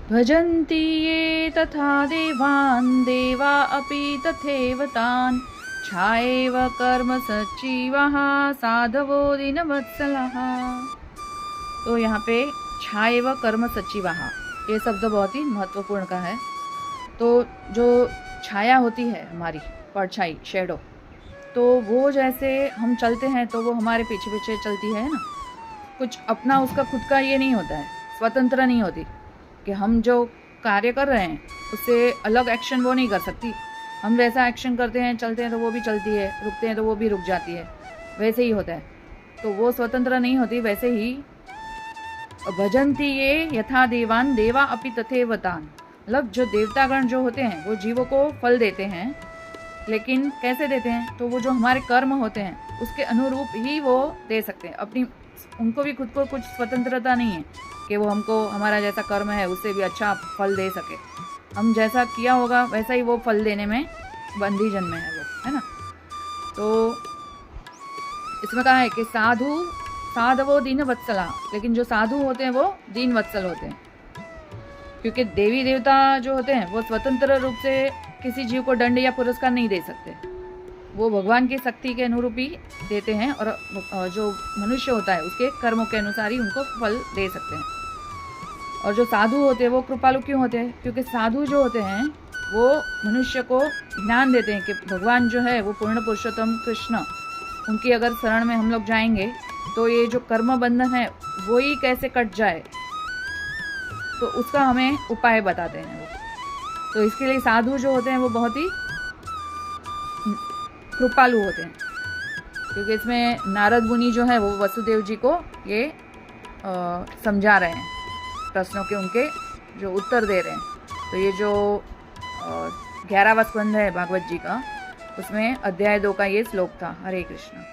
भजन्ति ये तथा देवान् देवा अपि तथैव तान् छाएव कर्म सच्चिवः साधवो दीनवत्सलः। तो यहाँ पे छाएव कर्म सच्चिवः ये शब्द बहुत ही महत्वपूर्ण का है। तो जो छाया होती है हमारी परछाई शेडो, तो वो जैसे हम चलते हैं तो वो हमारे पीछे पीछे चलती है ना, कुछ अपना उसका खुद का ये नहीं होता है, स्वतंत्र नहीं होती कि हम जो कार्य कर रहे हैं उससे अलग एक्शन वो नहीं कर सकती। हम वैसा एक्शन करते हैं, चलते हैं तो वो भी चलती है, रुकते हैं तो वो भी रुक जाती है, वैसे ही होता है। तो वो स्वतंत्र नहीं होती। वैसे ही भजन्ति ये यथा देवान देवा अपि तथैव तान्, मतलब जो देवतागण जो होते हैं वो जीवों को फल देते हैं, लेकिन कैसे देते हैं? तो वो जो हमारे कर्म होते हैं उसके अनुरूप ही वो दे सकते हैं। अपनी उनको भी खुद को कुछ स्वतंत्रता नहीं है कि वो हमको हमारा जैसा कर्म है उससे भी अच्छा फल दे सके। हम जैसा किया होगा वैसा ही वो फल देने में बंदी जन्मे है वो, है ना। तो इसमें कहा है कि साधवो दीन वत्सला, लेकिन जो साधु होते हैं वो दीन वत्सल होते हैं, क्योंकि देवी देवता जो होते हैं वो स्वतंत्र रूप से किसी जीव को दंड या पुरस्कार नहीं दे सकते। वो भगवान की शक्ति के अनुरूप ही देते हैं, और जो मनुष्य होता है उसके कर्मों के अनुसार ही उनको फल दे सकते हैं। और जो साधु होते हैं वो कृपालु क्यों होते हैं? क्योंकि साधु जो होते हैं वो मनुष्य को ज्ञान देते हैं कि भगवान जो है वो पूर्ण पुरुषोत्तम कृष्ण, उनकी अगर शरण में हम लोग जाएंगे तो ये जो कर्म बंधन है वो ही कैसे कट जाए, तो उसका हमें उपाय बताते हैं वो। तो इसके लिए साधु जो होते हैं वो बहुत ही कृपालु होते हैं, क्योंकि इसमें नारद मुनि जो है वो वसुदेव जी को ये समझा रहे हैं, प्रश्नों के उनके जो उत्तर दे रहे हैं। तो ये जो 11वां स्कंद है भागवत जी का, उसमें अध्याय 2 का ये श्लोक था। हरे कृष्ण।